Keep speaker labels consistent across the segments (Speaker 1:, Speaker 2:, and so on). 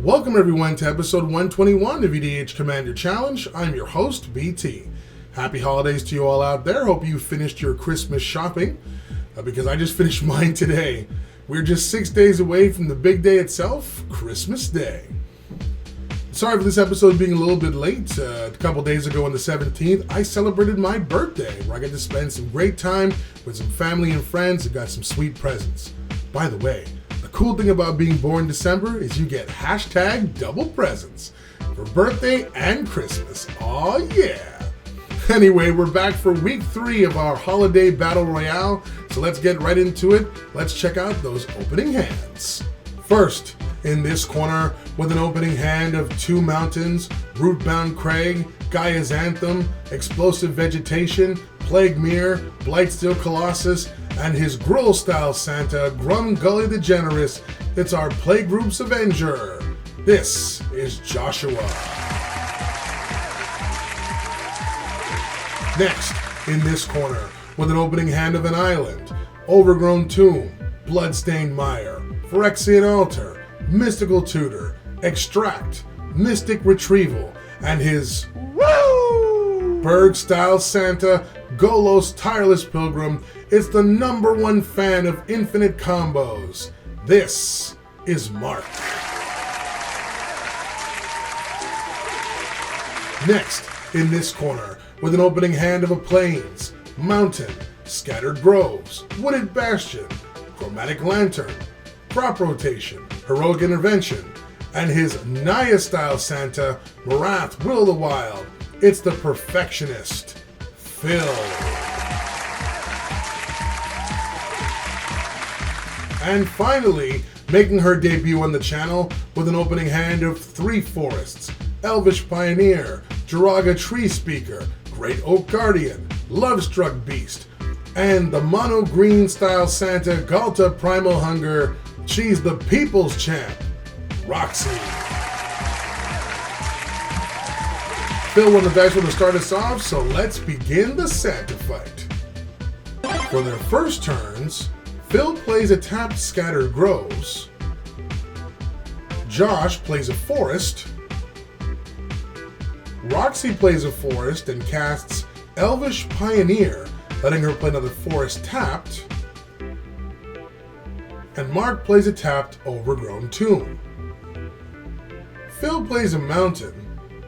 Speaker 1: Welcome everyone to episode 121 of EDH Commander Challenge. I'm your host, BT. Happy holidays to you all out there. Hope you finished your Christmas shopping, because I just finished mine today. We're just 6 days away from the big day itself, Christmas Day. Sorry for this episode being a little bit late. A couple days ago on the 17th, I celebrated my birthday, where I got to spend some great time with some family and friends and got some sweet presents. By the way, the cool thing about being born in December is you get hashtag double presents for birthday and Christmas. Aw yeah! Anyway, we're back for week 3 of our Holiday Battle Royale, so let's get right into it. Let's check out those opening hands. First, in this corner, with an opening hand of 2 mountains, Rootbound Crag, Gaia's Anthem, Explosive Vegetation, Plague Mirror, Blightsteel Colossus, and his Gruul-style Santa, Grumgully the Generous. It's our Playgroup's Avenger. This is Joshua. Next, in this corner, with an opening hand of an island, Overgrown Tomb, Bloodstained Mire, Phyrexian Altar, Mystical Tutor, Extract, Mystic Retrieval, and his WUBRG-style Santa, Golos Tireless Pilgrim. It's the #1 fan of infinite combos. This is Mark. Next, in this corner, with an opening hand of a Plains, Mountain, Scattered Groves, Wooded Bastion, Chromatic Lantern, Crop Rotation, Heroic Intervention, and his Naya-style Santa, Marath, Will of the Wild. It's the Perfectionist, Phil. And finally, making her debut on the channel with an opening hand of 3 Forests, Elvish Pioneer, Jiraga Tree Speaker, Great Oak Guardian, Lovestruck Beast, and the Mono Green style Santa, Ghalta Primal Hunger. She's the People's Champ, Roxie. Phil won the dice roll to start us off, so let's begin the Santa fight. For their first turns, Phil plays a tapped Scattered Groves, Josh plays a Forest, Roxie plays a Forest and casts Elvish Pioneer, letting her play another Forest tapped, and Mark plays a tapped Overgrown Tomb. Phil plays a Mountain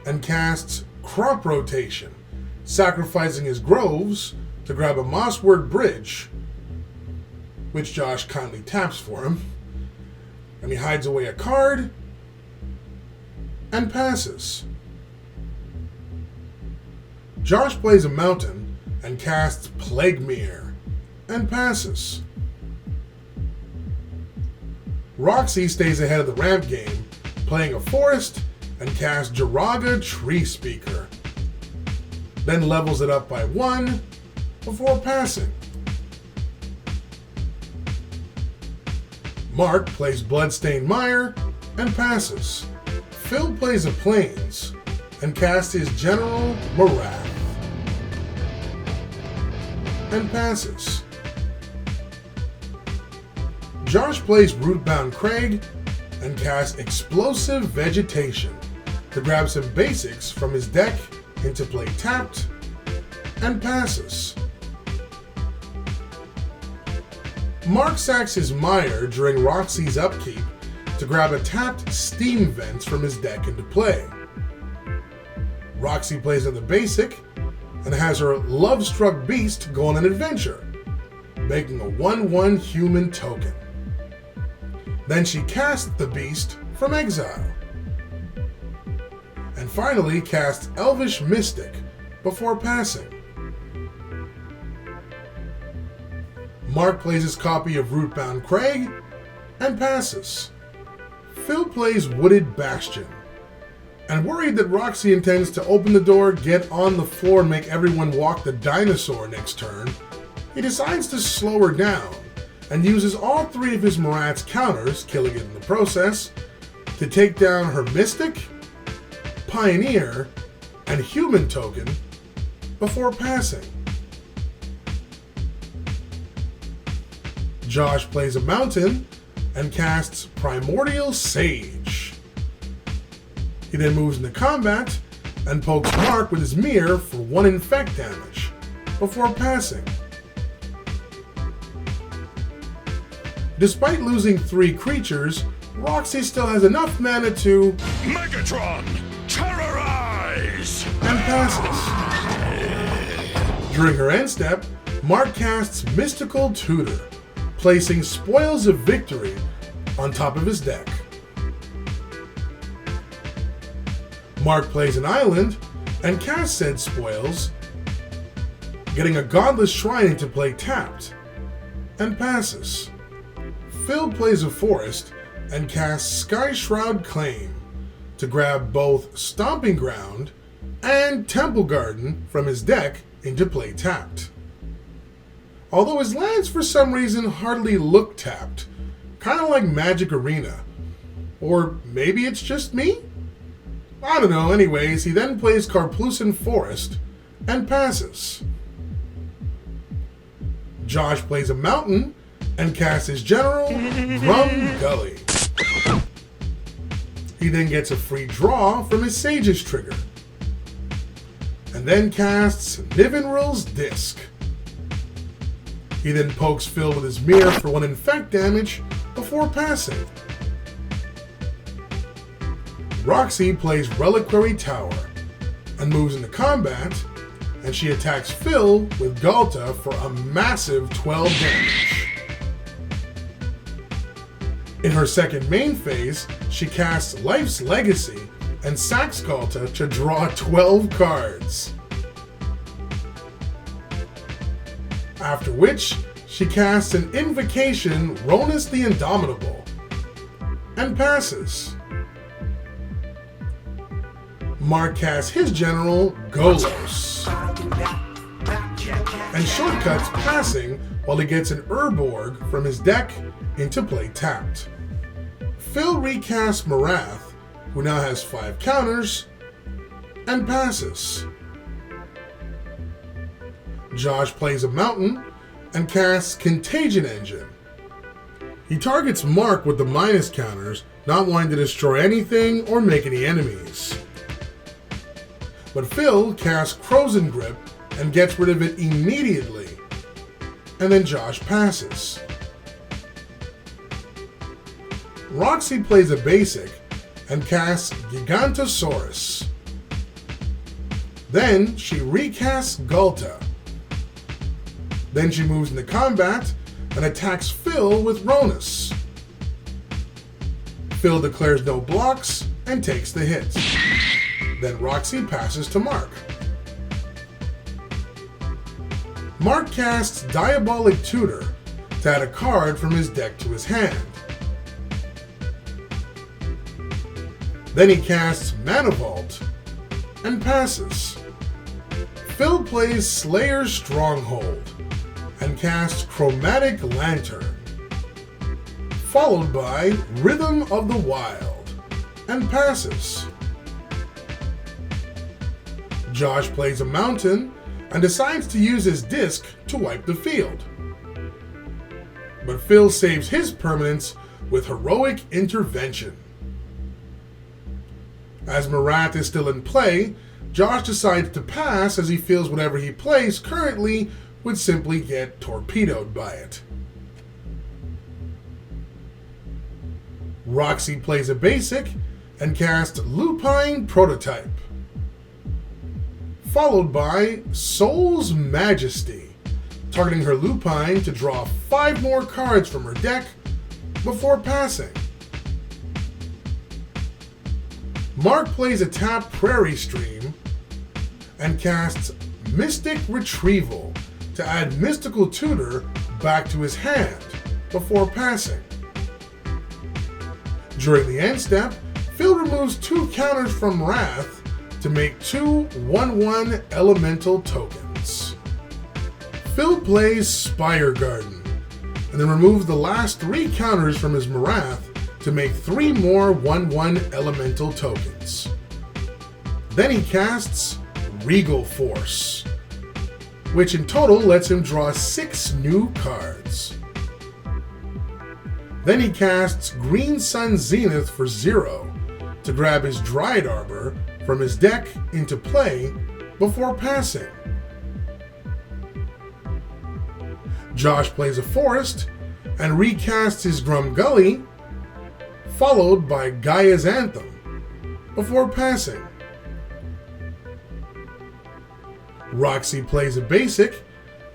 Speaker 1: and casts Crop Rotation, sacrificing his Groves to grab a Mosswort Bridge, which Josh kindly taps for him, and he hides away a card and passes. Josh plays a Mountain and casts Plague Mirror and passes. Roxie stays ahead of the ramp game, playing a Forest and casts Jiraga Tree Speaker, then levels it up by 1 before passing. Mark plays Bloodstained Mire and passes. Phil plays a Plains and casts his General Marath and passes. Josh plays Rootbound Crag and casts Explosive Vegetation to grab some basics from his deck into play tapped and passes. Mark sacks his Mire during Roxie's upkeep to grab a tapped Steam Vents from his deck into play. Roxie plays another basic and has her Lovestruck Beast go on an adventure, making a 1/1 human token. Then she casts the beast from exile. And finally casts Elvish Mystic before passing. Mark plays his copy of Rootbound Crag and passes. Phil plays Wooded Bastion, and worried that Roxie intends to open the door, get on the floor, and make everyone walk the dinosaur next turn, he decides to slow her down and uses all 3 of his Marath's counters, killing it in the process, to take down her Mystic, Pioneer, and Human token before passing. Josh plays a Mountain and casts Primordial Sage. He then moves into combat and pokes Mark with his mirror for 1 infect damage, before passing. Despite losing 3 creatures, Roxie still has enough mana to
Speaker 2: Megatron, terrorize!
Speaker 1: And passes. During her end step, Mark casts Mystical Tutor, placing Spoils of Victory on top of his deck. Mark plays an island and casts said spoils, getting a Godless Shrine into play tapped, and passes. Phil plays a forest and casts Sky Shroud Claim to grab both Stomping Ground and Temple Garden from his deck into play tapped. Although his lands for some reason hardly look tapped, kind of like Magic Arena. Or maybe it's just me? I don't know. Anyways, he then plays Karplusan Forest and passes. Josh plays a mountain and casts his general, Grumgully. He then gets a free draw from his Sage's trigger, and then casts Nivenril's Disc. He then pokes Phil with his mirror for 1 infect damage before passing. Roxie plays Reliquary Tower and moves into combat, and she attacks Phil with Ghalta for a massive 12 damage. In her second main phase, she casts Life's Legacy and sacks Ghalta to draw 12 cards. After which, she casts an Invocation, Ronus the Indomitable, and passes. Mark casts his general, Golos, and shortcuts passing while he gets an Urborg from his deck into play tapped. Phil recasts Marath, who now has 5 counters, and passes. Josh plays a mountain and casts Contagion Engine. He targets Mark with the minus counters, not wanting to destroy anything or make any enemies. But Phil casts Crozen Grip and gets rid of it immediately, and then Josh passes. Roxie plays a basic and casts Gigantosaurus. Then she recasts Ghalta. Then she moves into combat and attacks Phil with Ronus. Phil declares no blocks and takes the hit. Then Roxie passes to Mark. Mark casts Diabolic Tutor to add a card from his deck to his hand. Then he casts Mana Vault and passes. Phil plays Slayer's Stronghold and casts Chromatic Lantern, followed by Rhythm of the Wild, and passes. Josh plays a mountain and decides to use his disc to wipe the field. But Phil saves his permanence with Heroic Intervention. As Marath is still in play, Josh decides to pass as he feels whatever he plays currently would simply get torpedoed by it. Roxie plays a basic and casts Lupine Prototype, followed by Soul's Majesty, targeting her Lupine to draw 5 more cards from her deck before passing. Mark plays a tap Prairie Stream and casts Mystic Retrieval to add Mystical Tutor back to his hand before passing. During the end step, Phil removes 2 counters from Wrath to make 2 1/1 elemental tokens. Phil plays Spire Garden and then removes the last 3 counters from his Marath to make 3 more 1/1 elemental tokens. Then he casts Regal Force, which in total lets him draw 6 new cards. Then he casts Green Sun Zenith for 0 to to grab his Dryad Arbor from his deck into play before passing. Josh plays a Forest and recasts his Grumgully, followed by Gaia's Anthem before passing. Roxie plays a basic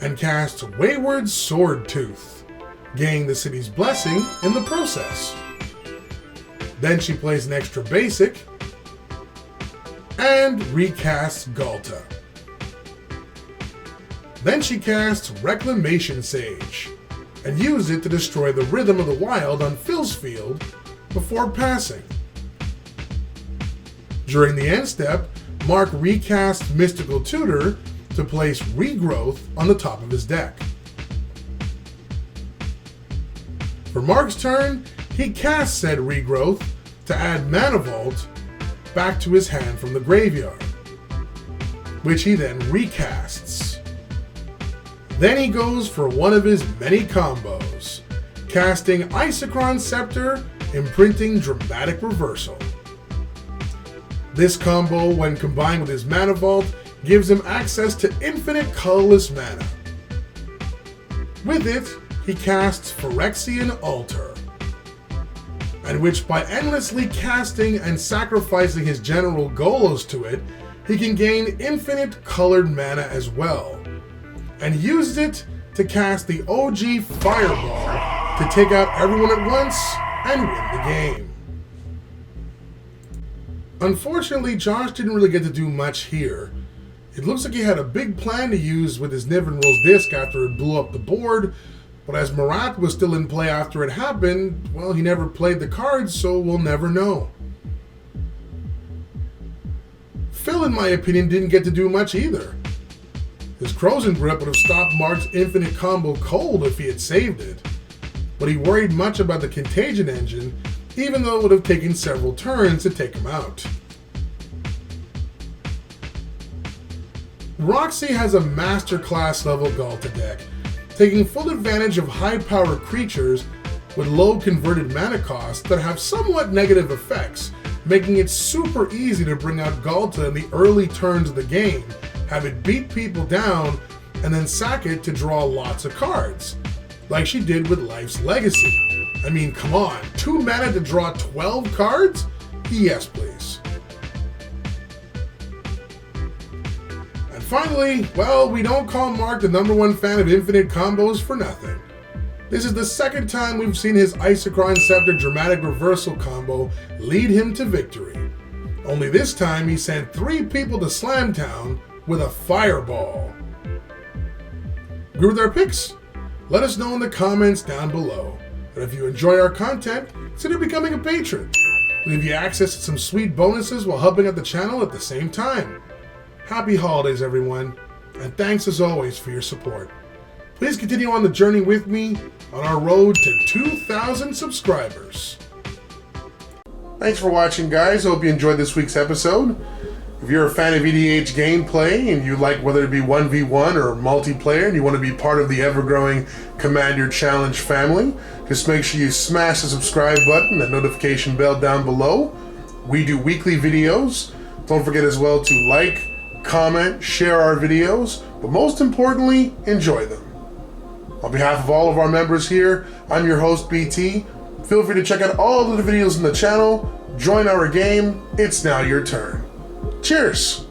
Speaker 1: and casts Wayward Sword Tooth, gaining the city's blessing in the process. Then she plays an extra basic and recasts Ghalta. Then she casts Reclamation Sage and uses it to destroy the Rhythm of the Wild on Phil's field before passing. During the end step, Mark recasts Mystical Tutor to place Regrowth on the top of his deck. For Mark's turn, he casts said Regrowth to add Mana Vault back to his hand from the graveyard, which he then recasts. Then he goes for one of his many combos, casting Isochron Scepter, imprinting Dramatic Reversal. This combo, when combined with his Mana Vault, gives him access to infinite colorless mana. With it, he casts Phyrexian Altar, and which by endlessly casting and sacrificing his general Golos to it, he can gain infinite colored mana as well, and uses it to cast the OG Fireball to take out everyone at once and win the game. Unfortunately, Josh didn't really get to do much here. It looks like he had a big plan to use with his Nivenrill's disc after it blew up the board, but as Marath was still in play after it happened, well, he never played the cards, so we'll never know. Phil, in my opinion, didn't get to do much either. His Frozen Grip would have stopped Mark's infinite combo cold if he had saved it, but he worried much about the Contagion engine, even though it would have taken several turns to take him out. Roxie has a masterclass level Ghalta deck, taking full advantage of high-powered creatures with low converted mana costs that have somewhat negative effects, making it super easy to bring out Ghalta in the early turns of the game, have it beat people down, and then sack it to draw lots of cards, like she did with Life's Legacy. I mean, come on, 2 mana to draw 12 cards? Yes, please. And finally, well, we don't call Mark the #1 fan of infinite combos for nothing. This is the second time we've seen his Isochron Scepter Dramatic Reversal combo lead him to victory. Only this time he sent 3 people to Slamtown with a Fireball. Agree with our picks? Let us know in the comments down below. And if you enjoy our content, consider becoming a patron. We'll give you access to some sweet bonuses while helping out the channel at the same time. Happy holidays, everyone, and thanks as always for your support. Please continue on the journey with me on our road to 2,000 subscribers. Thanks for watching, guys. Hope you enjoyed this week's episode. If you're a fan of EDH gameplay and you like whether it be 1v1 or multiplayer and you want to be part of the ever-growing Command Your Challenge family, just make sure you smash the subscribe button and notification bell down below. We do weekly videos. Don't forget as well to like, comment, share our videos, but most importantly, enjoy them. On behalf of all of our members here, I'm your host, BT. Feel free to check out all of the videos in the channel, join our game, it's now your turn. Cheers!